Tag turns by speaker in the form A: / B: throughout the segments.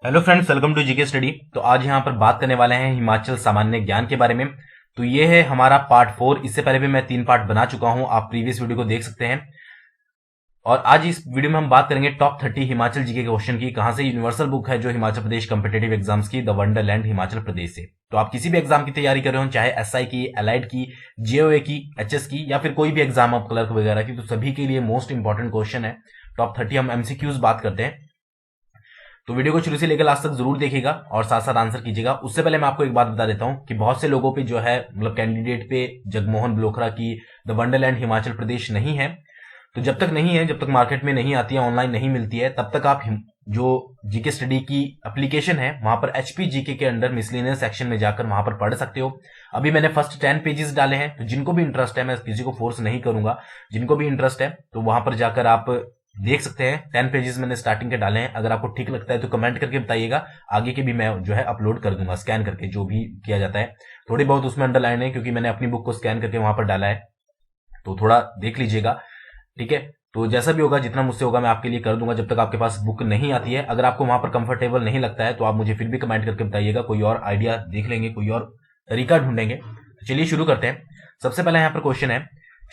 A: Hello friends, welcome to GK study. तो आज यहाँ पर बात करने वाले हैं हिमाचल सामान्य ज्ञान के बारे में। तो ये है हमारा पार्ट 4। इससे पहले भी मैं 3 पार्ट बना चुका हूँ, आप प्रीवियस वीडियो को देख सकते हैं। और आज इस वीडियो में हम बात करेंगे टॉप 30 हिमाचल जीके के क्वेश्चन की। कहां से? यूनिवर्सल बुक है जो हिमाचल प्रदेश कॉम्पिटेटिव एग्जाम्स की, द वंडरलैंड हिमाचल प्रदेश से। तो आप किसी भी एग्जाम की तैयारी कर रहे हो, चाहे एसआई की, एलाइड की, जेओए की, एचएस की, या फिर कोई भी एग्जाम आप क्लर्क वगैरह की, तो सभी के लिए मोस्ट इंपॉर्टेंट क्वेश्चन है टॉप 30। हम एमसीक्यूज बात करते हैं, तो वीडियो को शुरू से लेकर लास्ट तक जरूर देखिएगा और साथ साथ आंसर कीजिएगा। उससे पहले मैं आपको एक बात बता देता हूं कि बहुत से लोगों पे जो है मतलब कैंडिडेट पे जगमोहन ब्लोखरा की द वंडरलैंड हिमाचल प्रदेश नहीं है। तो जब तक नहीं है, जब तक मार्केट में नहीं आती है, ऑनलाइन नहीं मिलती है, तब तक आप जो जीके स्टडी की एप्लीकेशन है वहां पर एचपी जीके के अंडर मिसलेनियस सेक्शन में जाकर वहां पर पढ़ सकते हो। अभी मैंने फर्स्ट 10 पेजेस डाले हैं, तो जिनको भी इंटरेस्ट है, मैं किसी को फोर्स नहीं करूंगा, जिनको भी इंटरेस्ट है तो वहां पर जाकर आप देख सकते हैं। 10 पेजेस मैंने स्टार्टिंग के डाले हैं। अगर आपको ठीक लगता है तो कमेंट करके बताइएगा, आगे के भी मैं जो है अपलोड कर दूंगा स्कैन करके, जो भी किया जाता है। थोड़ी बहुत उसमें अंडरलाइन है क्योंकि मैंने अपनी बुक को स्कैन करके वहां पर डाला है, तो थोड़ा देख लीजिएगा, ठीक है। तो जैसा भी होगा, जितना मुझसे होगा मैं आपके लिए कर दूंगा, जब तक आपके पास बुक नहीं आती है। अगर आपको वहां पर कंफर्टेबल नहीं लगता है तो आप मुझे फिर भी कमेंट करके बताइएगा, कोई और आइडिया देख लेंगे, कोई और तरीका ढूंढेंगे। तो चलिए शुरू करते हैं। सबसे पहले यहाँ पर क्वेश्चन है,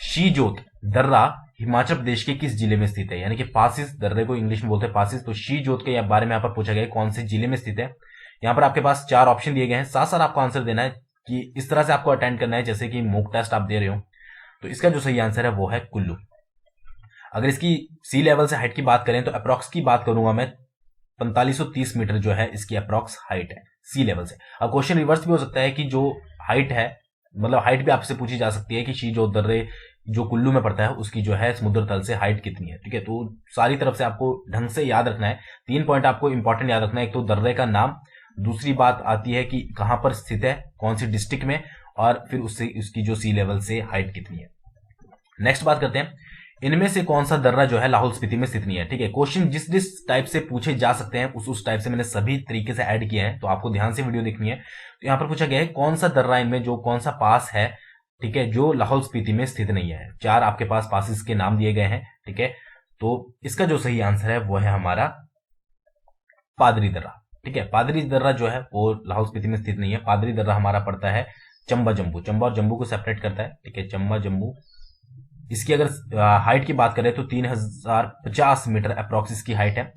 A: शीजोत दर्रा हिमाचल प्रदेश के किस जिले में स्थित है? यानी कि पासिस दर्रे को इंग्लिश में बोलते हैं पासिस। तो शीजोत के बारे में यहाँ पर पूछा गया है कौन से जिले में स्थित है। यहाँ पर आपके पास 4 ऑप्शन दिए गए हैं, साथ साथ आपको आंसर देना है कि इस तरह से आपको अटेंड करना है जैसे कि मॉक टेस्ट आप दे रहे हो। तो इसका जो सही आंसर है वो है कुल्लू। अगर इसकी सी लेवल से हाइट की बात करें तो अप्रॉक्स की बात करूंगा मैं, 4530 मीटर जो है इसकी अप्रॉक्स हाइट है सी लेवल से। अब क्वेश्चन रिवर्स भी हो सकता है कि जो हाइट है, मतलब हाइट भी आपसे पूछी जा सकती है कि शी जो दर्रे जो कुल्लू में पड़ता है उसकी जो है समुद्र तल से हाइट कितनी है, ठीक है। तो सारी तरफ से आपको ढंग से याद रखना है। 3 पॉइंट आपको इंपॉर्टेंट याद रखना है। एक तो दर्रे का नाम, दूसरी बात आती है कि कहां पर स्थित है, कौन सी डिस्ट्रिक्ट में, और फिर उससे उसकी जो सी लेवल से हाइट कितनी है। नेक्स्ट बात करते हैं, इनमें से कौन सा दर्रा जो है लाहौल स्पीति में स्थित नहीं है, ठीक है। क्वेश्चन जिस जिस टाइप से पूछे जा सकते हैं उस टाइप से मैंने सभी तरीके से ऐड किए हैं, तो आपको ध्यान से वीडियो देखनी है। तो यहां पर पूछा गया है कौन सा दर्रा इनमें जो कौन सा पास है, ठीक है, जो लाहौल स्पीति में स्थित नहीं है। 4 आपके पास पासिस के नाम दिए गए हैं, ठीक है। तो इसका जो सही आंसर है वो है हमारा पादरी दर्रा, ठीक है। पादरी दर्रा जो है वो लाहौल स्पीति में स्थित नहीं है। पादरी दर्रा हमारा पड़ता है चंबा जम्मू। चंबा और जम्मू को सेपरेट करता है, ठीक है, चंबा जम्मू। इसकी अगर हाइट की बात करें तो 3050 मीटर अप्रॉक्स इसकी हाइट है,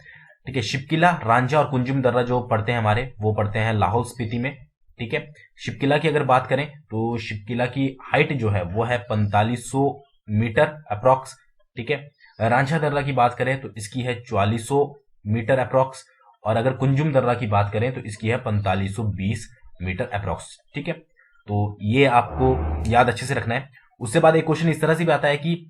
A: ठीक है। शिपकिला, रांझा और कुंजुम दर्रा जो पड़ते हैं हमारे, वो पड़ते हैं लाहौल स्पीति में, ठीक है। शिपकिला की अगर बात करें तो शिपकिला की हाइट जो है वो है 4500 मीटर अप्रॉक्स, ठीक है। रांझा दर्रा की बात करें तो इसकी है 4400 मीटर अप्रॉक्स, और अगर कुंजुम दर्रा की बात करें तो इसकी है 4520 मीटर अप्रॉक्स, ठीक है। तो ये आपको याद अच्छे से रखना है। उससे बाद एक क्वेश्चन इस तरह से भी आता है कि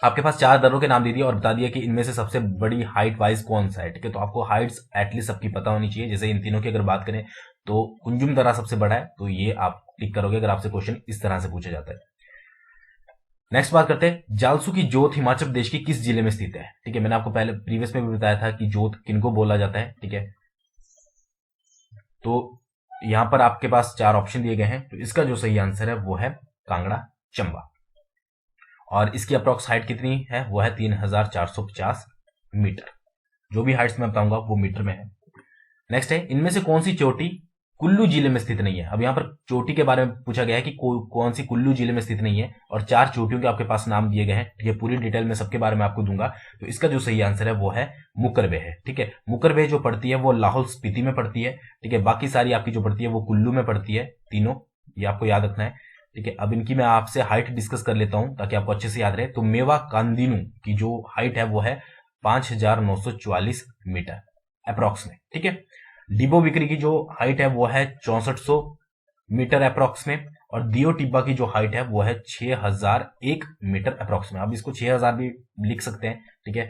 A: आपके पास 4 दर्रों के नाम दे दिए और बता दिया कि इनमें से सबसे बड़ी हाइट वाइज कौन सा है, ठीक है। तो आपको हाइट्स एटलीस्ट सबकी पता होनी चाहिए। जैसे इन तीनों की अगर बात करें तो कुंजुम दर्रा सबसे बड़ा है, तो ये आप टिक करोगे अगर आपसे क्वेश्चन इस तरह से पूछा जाता है। नेक्स्ट बात करते हैं, जालसू की जोत हिमाचल प्रदेश के किस जिले में स्थित है, ठीक है। मैंने आपको पहले प्रीवियस में भी बताया था कि जोत किनको बोला जाता है, ठीक है। तो यहां पर आपके पास 4 ऑप्शन दिए गए हैं, तो इसका जो सही आंसर है वो है कांगड़ा चंबा। और इसकी अप्रॉक्स हाइट कितनी है, वो है 3450 मीटर। जो भी हाइट्स मैं बताऊंगा वो मीटर में है। नेक्स्ट है, इनमें से कौन सी चोटी कुल्लू जिले में स्थित नहीं है। अब यहां पर चोटी के बारे में पूछा गया है कि कौन सी कुल्लू जिले में स्थित नहीं है, और 4 चोटियों के आपके पास नाम दिए गए हैं, ठीक है। पूरी डिटेल में सबके बारे में आपको दूंगा। तो इसका जो सही आंसर है वो है मुकरबे है, ठीक है। मुकरबे जो पड़ती है वो लाहौल स्पीति में पड़ती है, ठीक है। बाकी सारी आपकी जो पड़ती है वो कुल्लू में पड़ती है, तीनों, ये आपको याद रखना है, ठीक है। अब इनकी मैं आपसे हाइट डिस्कस कर लेता हूं ताकि आपको अच्छे से याद रहे। तो मेवा कांदिनू की जो हाइट है वो है 5944 मीटर अप्रॉक्स में, ठीक है। डिबो बिक्री की जो हाइट है वो है 6400 मीटर अप्रॉक्स में, और दियो टिब्बा की जो हाइट है वो है 6001 मीटर अप्रॉक्स में। अब इसको 6000 भी लिख सकते हैं, ठीक है।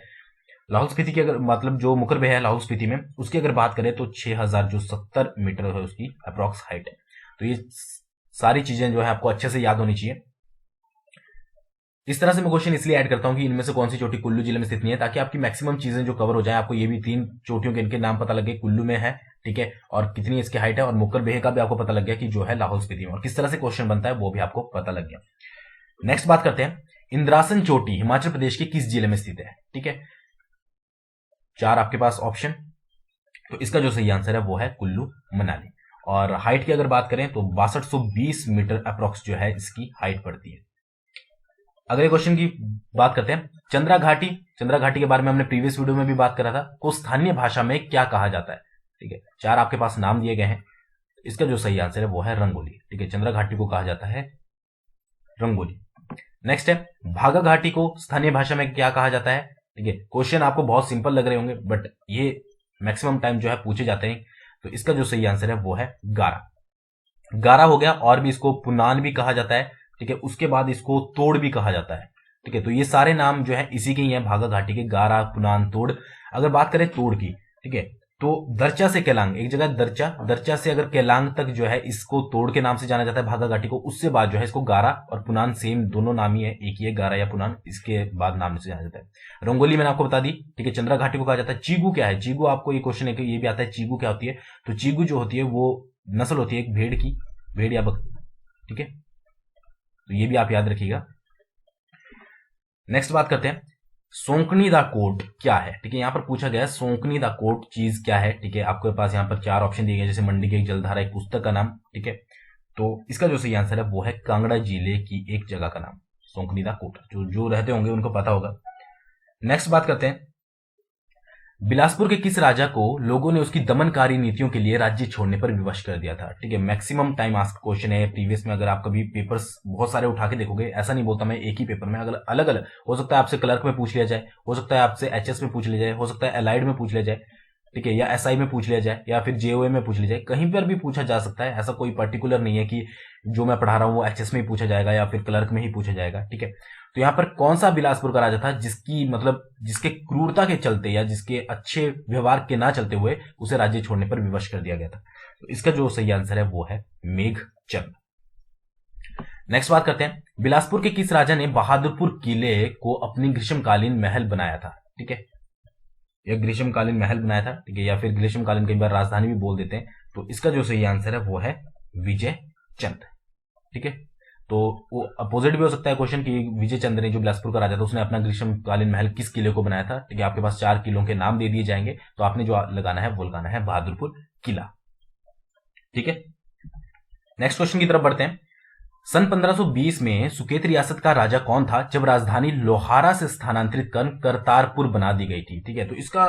A: लाहौल स्पीति की अगर मतलब जो मुकरबे है लाहौल स्पीति में, उसकी अगर बात करें तो 6000 जो 70 मीटर है उसकी अप्रॉक्स हाइट है। तो ये सारी चीजें जो है आपको अच्छे से याद होनी चाहिए। इस तरह से मैं क्वेश्चन इसलिए ऐड करता हूं कि इनमें से कौन सी चोटी कुल्लू जिले में स्थित नहीं है, ताकि आपकी मैक्सिमम चीजें जो कवर हो जाए। आपको ये भी 3 चोटियों के इनके नाम पता लगे कुल्लू में है, ठीक है, और कितनी इसकी हाइट है, और मुकरबेह का भी आपको पता लग गया कि जो है लाहौल स्पीति में, और किस तरह से क्वेश्चन बनता है वो भी आपको पता लग गया। नेक्स्ट बात करते हैं, इंद्रासन चोटी हिमाचल प्रदेश के किस जिले में स्थित है, ठीक है। 4 आपके पास ऑप्शन, तो इसका जो सही आंसर है वो है कुल्लू मनाली। और हाइट की अगर बात करें तो 6220 मीटर अप्रोक्स जो है इसकी हाइट पड़ती है। अगले क्वेश्चन की बात करते हैं। चंद्रा घाटी, चंद्रा घाटी के बारे में हमने प्रीवियस वीडियो में भी बात करा था, को स्थानीय भाषा में क्या कहा जाता है? ठीक है, 4 आपके पास नाम दिए गए हैं। इसका जो सही आंसर है वो है रंगोली। ठीक है, चंद्रा घाटी को कहा जाता है रंगोली। नेक्स्ट है, भागा घाटी को स्थानीय भाषा में क्या कहा जाता है? ठीक है, क्वेश्चन आपको बहुत सिंपल लग रहे होंगे बट ये मैक्सिमम टाइम जो है पूछे जाते हैं। तो इसका जो सही आंसर है वो है गारा। गारा हो गया, और भी इसको पुनान भी कहा जाता है। ठीक है, उसके बाद इसको तोड़ भी कहा जाता है। ठीक है, तो ये सारे नाम जो है इसी के ही हैं, भागा घाटी के, गारा, पुनान, तोड़। अगर बात करें तोड़ की, ठीक है, तो दर्चा से केलांग, एक जगह दर्चा, दर्चा से अगर केलांग तक जो है इसको तोड़ के नाम से जाना जाता है भागा घाटी को। उससे बाद जो है इसको गारा और पुनान, सेम दोनों नाम ही है, एक ही है, गारा या पुनान, इसके बाद नाम से जाना जाता है। रंगोली मैंने आपको बता दी। ठीक है, चंद्रा घाटी को कहा जाता है। चीगू क्या है? चीगू, आपको ये क्वेश्चन है कि ये भी आता है, चीगू क्या होती है? तो चीगू जो होती है वो नस्ल होती है एक भेड़ की, भेड़ या बकरी। ठीक है, तो ये भी आप याद रखिएगा। नेक्स्ट बात करते हैं, सोंकनी दा कोट क्या है? ठीक है, यहां पर पूछा गया है सोंकनी दा कोट चीज क्या है? ठीक है, आपके पास यहां पर 4 ऑप्शन दिए गए, जैसे मंडी की एक जलधारा, एक पुस्तक का नाम। ठीक है, तो इसका जो सही आंसर है वो है कांगड़ा जिले की एक जगह का नाम, सोंकनी दा कोट। जो रहते होंगे उनको पता होगा। नेक्स्ट बात करते हैं, बिलासपुर के किस राजा को लोगों ने उसकी दमनकारी नीतियों के लिए राज्य छोड़ने पर विवश कर दिया था? ठीक है, मैक्सिमम टाइम आस्क क्वेश्चन है प्रीवियस में। अगर आप कभी पेपर्स बहुत सारे उठा के देखोगे, ऐसा नहीं बोलता मैं एक ही पेपर में, अगर अलग अलग हो सकता है आपसे क्लर्क में पूछ लिया जाए, हो सकता है आपसे एचएस में पूछ लिया जाए, हो सकता है एलाइड में पूछ लिया जाए, ठीक है, या एसआई में पूछ लिया जाए, या फिर जेओए में पूछ लिया जाए, कहीं पर भी पूछा जा सकता है। ऐसा कोई पर्टिकुलर नहीं है कि जो मैं पढ़ा रहा हूं वो एचएस में ही पूछा जाएगा या फिर क्लर्क में ही पूछा जाएगा। ठीक है, तो यहां पर कौन सा बिलासपुर का राजा था जिसकी मतलब जिसके क्रूरता के चलते या जिसके अच्छे व्यवहार के ना चलते हुए उसे राज्य छोड़ने पर विवश कर दिया गया था? तो इसका जो सही आंसर है वो है मेघचंद। नेक्स्ट बात करते हैं, बिलासपुर के किस राजा ने बहादुरपुर किले को अपनी ग्रीष्मकालीन महल बनाया था? ठीक है, यह ग्रीष्मकालीन महल बनाया था। ठीक है, या फिर ग्रीष्मकालीन कई बार राजधानी भी बोल देते हैं। तो इसका जो सही आंसर है वो है विजय चंद। ठीक है, तो वो अपोजिट भी हो सकता है क्वेश्चन कि विजय चंद ने, जो बिलासपुर का राजा था, उसने अपना ग्रीष्मकालीन महल किस किले को बनाया था? ठीक है, आपके पास 4 किलों के नाम दे दिए जाएंगे, तो आपने जो लगाना है वो लगाना है बहादुरपुर किला। ठीक है, नेक्स्ट क्वेश्चन की तरफ बढ़ते हैं। सन 1520 में सुकेत रियासत का राजा कौन था जब राजधानी लोहारा से स्थानांतरित कर करतारपुर बना दी गई थी? ठीक है, तो इसका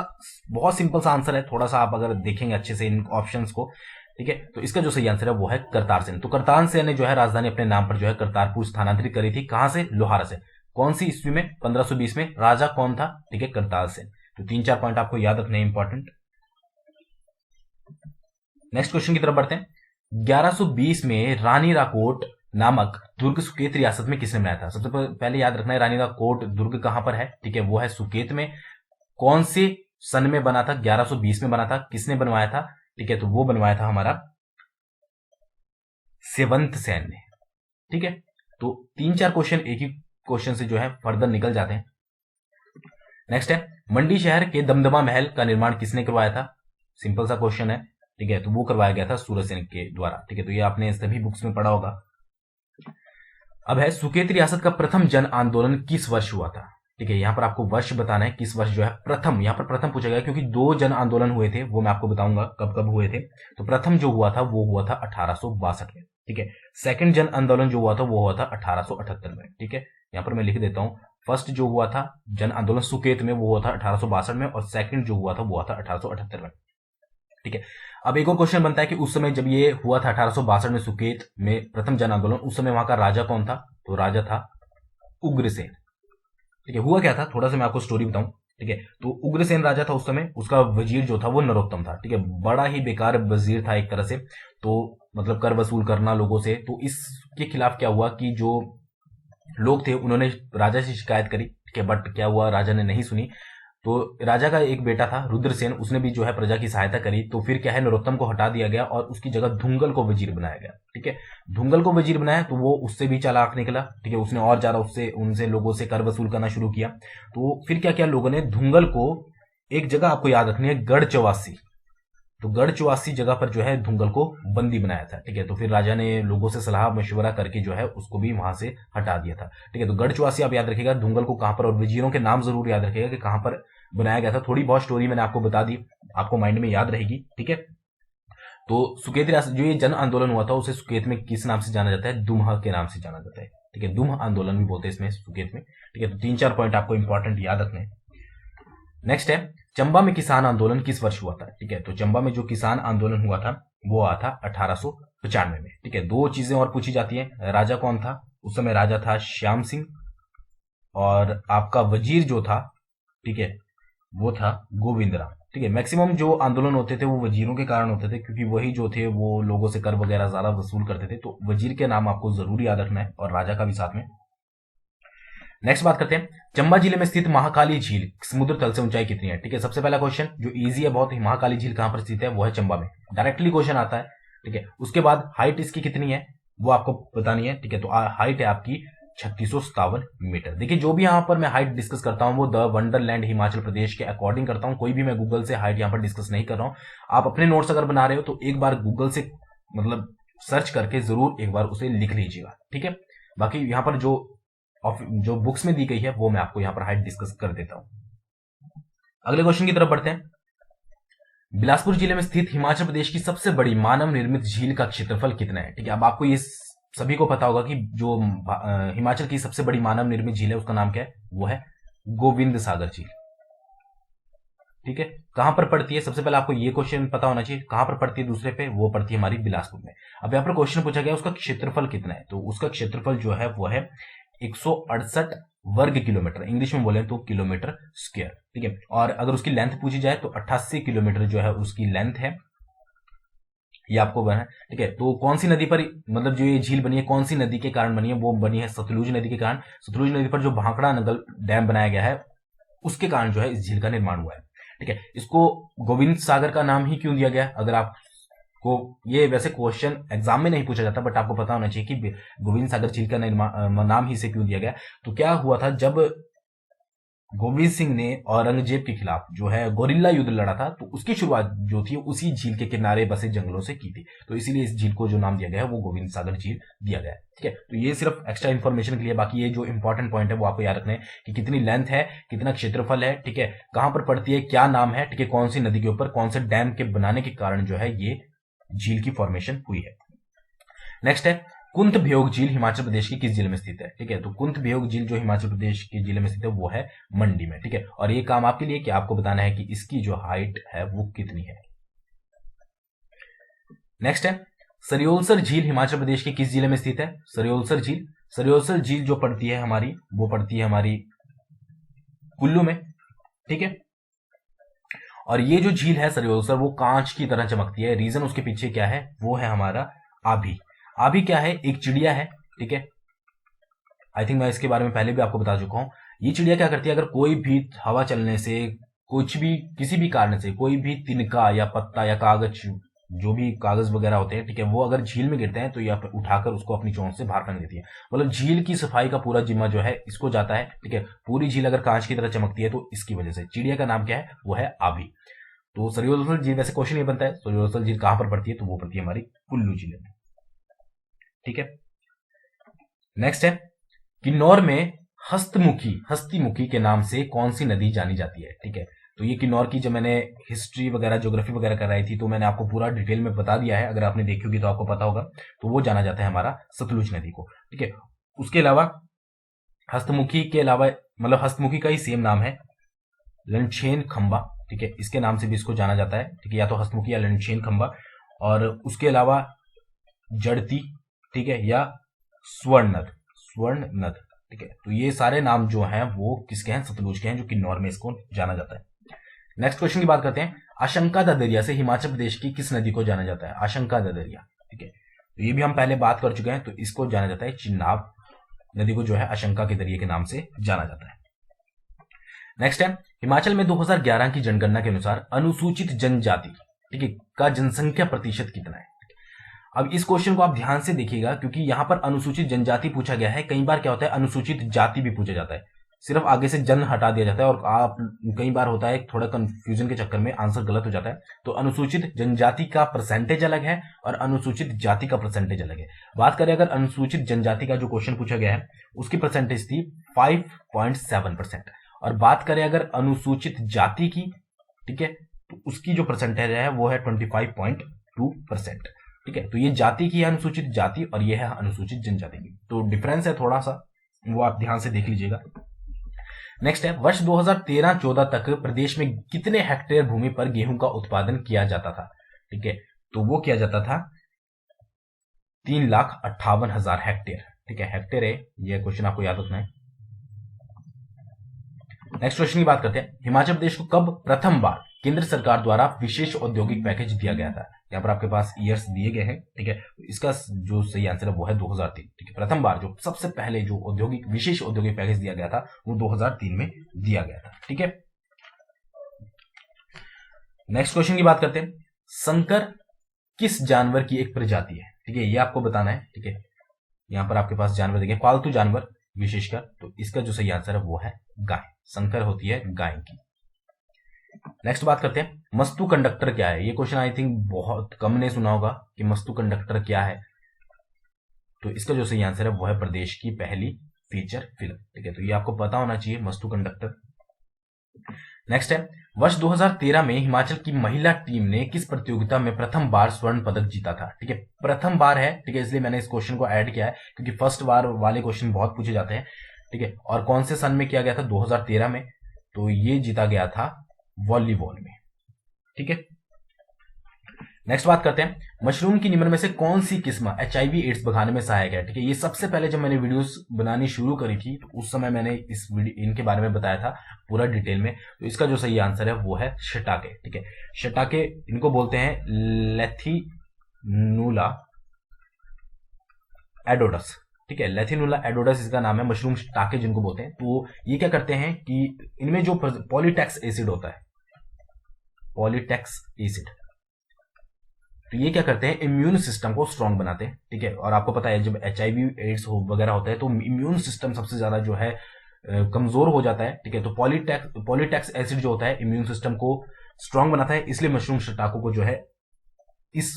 A: बहुत सिंपल सा आंसर है, थोड़ा सा आप अगर देखेंगे अच्छे से इन ऑप्शंस को। ठीक है, तो इसका जो सही आंसर है वो है करतार सेन। तो करतार सेन ने जो है राजधानी अपने नाम पर जो है करतारपुर स्थानांतरित करी थी। कहां से? लोहारा से। कौन सी ईस्वी में? 1520 में। राजा कौन था? ठीक है, करतार सेन। तो 3-4 पॉइंट आपको याद रखने इंपॉर्टेंट। नेक्स्ट क्वेश्चन की तरफ बढ़ते हैं। 1120 में रानी राकोट नामक दुर्ग सुकेत रियासत में किसने बनाया था? सबसे पहले याद रखना है रानी राकोट दुर्ग कहां पर है? ठीक है, वो है सुकेत में। कौन से सन में बना था? 1120 में बना था। किसने बनवाया था? ठीक है, तो वो बनवाया था हमारा सेवंत सेन ने। ठीक है, तो 3-4 क्वेश्चन एक ही क्वेश्चन से जो है फर्दर निकल जाते हैं। नेक्स्ट है, मंडी शहर के दमदमा महल का निर्माण किसने करवाया था? सिंपल सा क्वेश्चन है। ठीक है, तो वो करवाया गया था सूरजसेन के द्वारा। ठीक है, तो ये आपने सभी बुक्स में पढ़ा होगा। अब है, सुकेत रियासत का प्रथम जन आंदोलन किस वर्ष हुआ था? ठीक है, यहां पर आपको वर्ष बताना है, किस वर्ष जो है प्रथम, यहां पर प्रथम पूछा गया क्योंकि 2 जन आंदोलन हुए थे, वो मैं आपको बताऊंगा कब कब हुए थे। तो प्रथम जो हुआ था वो हुआ था 1862 में। ठीक है, सेकंड जन आंदोलन जो हुआ था वो हुआ था 1878 में। ठीक है, यहां पर मैं लिख देता हूं, फर्स्ट जो हुआ था जन आंदोलन सुकेत में वो हुआ था 1862 में, और सेकंड जो हुआ था वो हुआ था 1878 में। ठीक है, अब एक और क्वेश्चन बनता है कि उस समय जब ये हुआ था 1862 में सुकेत में प्रथम जन आंदोलन, उस समय वहां का राजा कौन था? तो राजा था उग्रसेन। ठीक है, हुआ क्या था, थोड़ा सा मैं आपको स्टोरी बताऊं। ठीक है, तो उग्रसेन राजा था उस समय, उसका वजीर जो था वो नरोत्तम था। ठीक है, बड़ा ही बेकार वजीर था एक तरह से, तो मतलब कर वसूल करना लोगों से। तो इसके खिलाफ क्या हुआ कि जो लोग थे उन्होंने राजा से शिकायत करी। ठीक है, बट क्या हुआ, राजा ने नहीं सुनी। तो राजा का एक बेटा था रुद्रसेन, उसने भी जो है प्रजा की सहायता करी। तो फिर क्या है, नरोत्तम को हटा दिया गया और उसकी जगह धुंगल को वजीर बनाया गया। ठीक है, धुंगल को वजीर बनाया तो वो उससे भी चालाक निकला। ठीक है, उसने और ज्यादा उनसे लोगों से कर वसूल करना शुरू किया। तो फिर क्या किया लोगों ने, धुंगल को एक जगह आपको याद रखनी है, गढ़चवासी। तो गढ़चवासी जगह पर जो है धुंगल को बंदी बनाया था। ठीक है, तो फिर राजा ने लोगों से सलाह मशवरा करके जो है उसको भी वहां से हटा दिया था। ठीक है, तो गढ़चवासी आप याद रखिएगा, धुंगल को कहां पर, और वजीरों के नाम जरूर याद रखिएगा कि कहां पर बनाया गया था। थोड़ी बहुत स्टोरी मैंने आपको बता दी, आपको माइंड में याद रहेगी, ठीक है। तो सुकेत रियासत जो ये जन आंदोलन हुआ था उसे सुकेत में किस नाम से जाना जाता है? दुम्ह के नाम से जाना जाता है, ठीक है। दुम्ह आंदोलन भी बोलते हैं इसमें, सुकेत में, ठीक है। तो 3-4 पॉइंट आपको इंपॉर्टेंट याद रखने हैं। नेक्स्ट है, चंबा में किसान आंदोलन किस वर्ष हुआ था? ठीक है, तो चंबा में जो किसान आंदोलन हुआ था वो हुआ था 1895 में, ठीक है। 2 चीजें और पूछी जाती हैं, राजा कौन था? उस समय राजा था श्याम सिंह, और आपका वजीर जो था, ठीक है, वो था गोविंद राम, ठीक है। मैक्सिमम जो आंदोलन होते थे वो वजीरों के कारण होते थे, क्योंकि वही जो थे वो लोगों से कर वगैरह ज्यादा वसूल करते थे। तो वजीर के नाम आपको जरूर याद रखना है, और राजा का भी साथ में। नेक्स्ट बात करते हैं, चंबा जिले में स्थित महाकाली झील समुद्र तल से ऊंचाई कितनी है? ठीक है, सबसे पहला क्वेश्चन जो इजी है बहुत, महाकाली झील कहां पर स्थित है? वो है चंबा में, डायरेक्टली क्वेश्चन आता है, ठीक है। उसके बाद हाइट इसकी कितनी है वो आपको बतानी है, ठीक है। तो हाइट है आपकी 3657 मीटर। देखिए, जो भी यहां पर मैं हाइट डिस्कस करता हूं वो द वंडरलैंड हिमाचल प्रदेश के अकॉर्डिंग करता हूं, कोई भी मैं गूगल से हाइट यहां पर डिस्कस नहीं कर रहा हूं। आप अपने नोट्स अगर बना रहे हो तो एक बार गूगल से मतलब सर्च करके जरूर एक बार उसे लिख लीजिएगा, ठीक है। बाकी यहां पर जो बुक्स में दी गई है वो मैं आपको यहां पर हाइट डिस्कस कर देता हूं। अगले क्वेश्चन की तरफ बढ़ते हैं। बिलासपुर जिले में स्थित हिमाचल प्रदेश की सबसे बड़ी मानव निर्मित झील का क्षेत्रफल कितना है? ठीक है, अब आपको ये सभी को पता होगा कि जो हिमाचल की सबसे बड़ी मानव निर्मित झील है उसका नाम क्या है? वो है गोविंद सागर झील, ठीक है। कहां पर पड़ती है? सबसे पहले आपको ये क्वेश्चन पता होना चाहिए, कहां पर पड़ती है दूसरे पे? वो पड़ती है हमारी बिलासपुर में। अब यहां पर क्वेश्चन पूछा गया उसका क्षेत्रफल कितना है, तो उसका क्षेत्रफल जो है वो है 168 वर्ग किलोमीटर, इंग्लिश में बोले तो किलोमीटर स्क्वायर, ठीक है। और अगर उसकी लेंथ पूछी जाए तो 88 किलोमीटर जो है उसकी लेंथ है, ये आपको बना है, ठीक है। तो कौन सी नदी पर मतलब जो ये झील बनी है कौन सी नदी के कारण बनी है? वो बनी है सतलुज नदी के कारण। सतलुज नदी पर जो भाखड़ा नगर डैम बनाया गया है उसके कारण जो है इस झील का निर्माण हुआ है, ठीक है। इसको गोविंद सागर का नाम ही क्यों दिया गया? अगर आप को ये वैसे क्वेश्चन एग्जाम में नहीं पूछा जाता, बट आपको पता होना चाहिए कि गोविंद सागर झील का नाम ही से क्यों दिया गया। तो क्या हुआ था, जब गोविंद सिंह ने औरंगजेब के खिलाफ जो है गोरिल्ला युद्ध लड़ा था, तो उसकी शुरुआत जो थी उसी झील के किनारे बसे जंगलों से की थी। तो इसीलिए इस झील को जो नाम दिया गया है वो गोविंद सागर झील दिया गया है, ठीक है। तो ये सिर्फ एक्स्ट्रा इन्फॉर्मेशन के लिए, बाकी ये जो इंपॉर्टेंट पॉइंट है वो आपको याद रखना है कि कितनी लेंथ है, कितना क्षेत्रफल है, ठीक है, कहां पर पड़ती है, क्या नाम है, ठीक है, कौन सी नदी के ऊपर, कौन से डैम के बनाने के कारण जो है ये झील की फॉर्मेशन हुई है। नेक्स्ट है, कुंत भयोग झील हिमाचल प्रदेश की किस जिले में स्थित है? ठीक है, तो कुंत भयोग झील जो हिमाचल प्रदेश के जिले में स्थित है वो है मंडी में, ठीक है। और ये काम आपके लिए कि आपको बताना है कि इसकी जो हाइट है वो कितनी है। नेक्स्ट है, सरयोलसर झील हिमाचल प्रदेश के किस जिले में स्थित है? सरयोलसर झील जो पड़ती है हमारी, वो पड़ती है हमारी कुल्लू में, ठीक है। और ये जो झील है सरयोलसर वो कांच की तरह चमकती है। रीजन उसके पीछे क्या है? वो है हमारा आभी। आभी क्या है? एक चिड़िया है, ठीक है। आई थिंक मैं इसके बारे में पहले भी आपको बता चुका हूं। ये चिड़िया क्या करती है, अगर कोई भी हवा चलने से, कुछ भी किसी भी कारण से कोई भी तिनका या पत्ता या कागज, जो भी कागज वगैरह होते हैं, ठीक है, वो अगर झील में गिरते हैं तो ये उठाकर उसको अपनी चोंच से बाहर फेंक देती है। मतलब झील की सफाई का पूरा जिम्मा जो है इसको जाता है, ठीक है। पूरी झील अगर कांच की तरह चमकती है तो इसकी वजह से। चिड़िया का नाम क्या है? वो है आभी। तो सरयोलसर झील, वैसे क्वेश्चन ये बनता है सरयोलसर झील कहां पर पड़ती है, तो वो पड़ती है हमारी कुल्लू जिले में, ठीक है। नेक्स्ट है, किन्नौर में हस्तिमुखी के नाम से कौन सी नदी जानी जाती है? ठीक है, तो ये किन्नौर की, जब मैंने हिस्ट्री वगैरह ज्योग्राफी वगैरह कर रही थी तो मैंने आपको पूरा डिटेल में बता दिया है, अगर आपने देखी होगी तो आपको पता होगा। तो वो जाना जाता है हमारा सतलुज नदी को, ठीक है। उसके अलावा हस्तमुखी के अलावा, मतलब हस्तमुखी का ही सेम नाम है लंचेन खंबा, ठीक है, इसके नाम से भी इसको जाना जाता है, ठीक है, या तो हस्तमुखी या लंचेन खंबा। और उसके अलावा जड़ती, ठीक है, या स्वर्ण नद, ठीक है। तो ये सारे नाम जो हैं वो किसके हैं? सतलुज के हैं, जो किन्नौर में इसको जाना जाता है। नेक्स्ट क्वेश्चन की बात करते हैं, आशंका दरिया से हिमाचल प्रदेश की किस नदी को जाना जाता है? आशंका दरिया, ठीक है, तो ये भी हम पहले बात कर चुके हैं। तो इसको जाना जाता है चिनाब नदी को, जो है आशंका के दरिया के नाम से जाना जाता है। नेक्स्ट है, हिमाचल में 2011 की जनगणना के अनुसार अनुसूचित जनजाति, ठीक है, का जनसंख्या प्रतिशत कितना है? अब इस क्वेश्चन को आप ध्यान से देखिएगा, क्योंकि यहां पर अनुसूचित जनजाति पूछा गया है। कई बार क्या होता है, अनुसूचित जाति भी पूछा जाता है, सिर्फ आगे से जन हटा दिया जाता है, और आप कई बार होता है थोड़ा कंफ्यूजन के चक्कर में आंसर गलत हो जाता है। तो अनुसूचित जनजाति का परसेंटेज अलग है और अनुसूचित जाति का परसेंटेज अलग है। बात करें अगर अनुसूचित जनजाति का जो क्वेश्चन पूछा गया है उसकी परसेंटेज थी 5.7%, और बात करें अगर अनुसूचित जाति की, ठीक है, तो उसकी जो परसेंटेज है वो है 25.2%। ठीक है, तो ये जाति की है अनुसूचित जाति और ये है अनुसूचित जनजाति की, तो डिफरेंस है थोड़ा सा, वो आप ध्यान से देख लीजिएगा। नेक्स्ट है, वर्ष 2013-14 तक प्रदेश में कितने हेक्टेयर भूमि पर गेहूं का उत्पादन किया जाता था? ठीक है, तो वो किया जाता था 3,58,000 हेक्टेयर। ठीक है, हेक्टेयर है, ये क्वेश्चन आपको याद रखना है। नेक्स्ट क्वेश्चन की बात करते हैं, हिमाचल प्रदेश को कब प्रथम बार केंद्र सरकार द्वारा विशेष औद्योगिक पैकेज दिया गया था? यहाँ पर आपके पास ईयर्स दिए गए हैं। ठीक है, इसका जो सही आंसर है वो है 2003। ठीक है, प्रथम बार जो सबसे पहले जो विशेष औद्योगिक पैकेज दिया गया था वो 2003 में दिया गया था। ठीक है, नेक्स्ट क्वेश्चन की बात करते हैं, संकर किस जानवर की एक प्रजाति है? ठीक है, ये आपको बताना है। ठीक है, यहां पर आपके पास जानवर देखें, पालतू जानवर विशेषकर, तो इसका जो सही आंसर है वो है गाय। संकर होती है गाय की। नेक्स्ट बात करते हैं, मस्तु कंडक्टर क्या है? ये क्वेश्चन आई थिंक बहुत कम ने सुना होगा कि मस्तु कंडक्टर क्या है, तो इसका जो सही आंसर है वो है प्रदेश की पहली फीचर फिल्म। ठीक है, तो ये आपको पता होना चाहिए मस्तु कंडक्टर। नेक्स्ट है, वर्ष 2013 में हिमाचल की महिला टीम ने किस प्रतियोगिता में प्रथम बार स्वर्ण पदक जीता था? ठीक है, प्रथम बार है, ठीक है, इसलिए मैंने इस क्वेश्चन को ऐड किया है क्योंकि फर्स्ट बार वाले क्वेश्चन बहुत पूछे जाते हैं। ठीक है, और कौन से सन में किया गया था? 2013 में, तो ये जीता गया था वॉलीबॉल में। ठीक है, नेक्स्ट बात करते हैं, मशरूम की निम्न में से कौन सी किस्म HIV एड्स भगाने में सहायक है? ठीक है, ये सबसे पहले जब मैंने वीडियोस बनानी शुरू करी थी तो उस समय मैंने इनके बारे में बताया था पूरा डिटेल में, तो इसका जो सही आंसर है वो है शिटाके। ठीक है, शिटाके इनको बोलते हैं लेथिनुला एडोडस। ठीक है, लेथिनुला एडोडस इसका नाम है, मशरूम शिटाके जिनको बोलते हैं। तो ये क्या करते हैं कि इनमें जो पॉलीटैक्स एसिड होता है, पॉलीटैक्स एसिड, तो ये क्या करते हैं, इम्यून सिस्टम को स्ट्रांग बनाते हैं। ठीक है, और आपको पता है जब HIV एड्स वगैरह होता है तो इम्यून सिस्टम सबसे ज्यादा जो है कमजोर हो जाता है। ठीक है, तो पॉलीटैक्स एसिड जो होता है इम्यून सिस्टम को स्ट्रांग बनाता है, इसलिए मशरूम शिटाको को जो है इस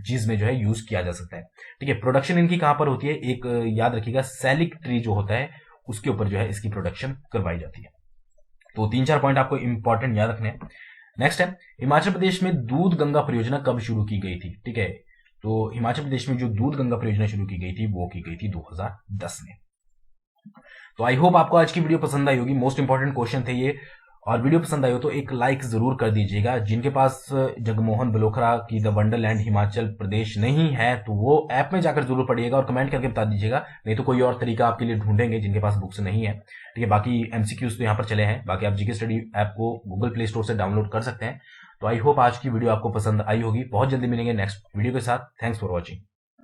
A: चीज में जो है यूज किया जा सकता है। ठीक है, प्रोडक्शन इनकी कहां पर होती है? एक याद रखिएगा, सैलिक ट्री जो होता है उसके ऊपर जो है इसकी प्रोडक्शन करवाई जाती है। तो 3-4 पॉइंट आपको इंपॉर्टेंट याद रखने हैं। नेक्स्ट है, हिमाचल प्रदेश में दूध गंगा परियोजना कब शुरू की गई थी? ठीक है, तो हिमाचल प्रदेश में जो दूध गंगा परियोजना शुरू की गई थी वो की गई थी 2010 में। तो आई होप आपको आज की वीडियो पसंद आई होगी, मोस्ट इंपॉर्टेंट क्वेश्चन थे ये, और वीडियो पसंद आई हो तो एक लाइक जरूर कर दीजिएगा। जिनके पास जगमोहन बलोखरा की द वंडरलैंड हिमाचल प्रदेश नहीं है तो वो ऐप में जाकर जरूर पढ़िएगा और कमेंट करके बता दीजिएगा, नहीं तो कोई और तरीका आपके लिए ढूंढेंगे जिनके पास बुक्स नहीं है। ठीक है, बाकी MCQs तो यहाँ पर चले हैं, बाकी आप जीके स्टडी ऐप को गूगल प्ले स्टोर से डाउनलोड कर सकते हैं। तो आई होप आज की वीडियो आपको पसंद आई होगी। बहुत जल्दी मिलेंगे नेक्स्ट वीडियो के साथ। Thanks for watching.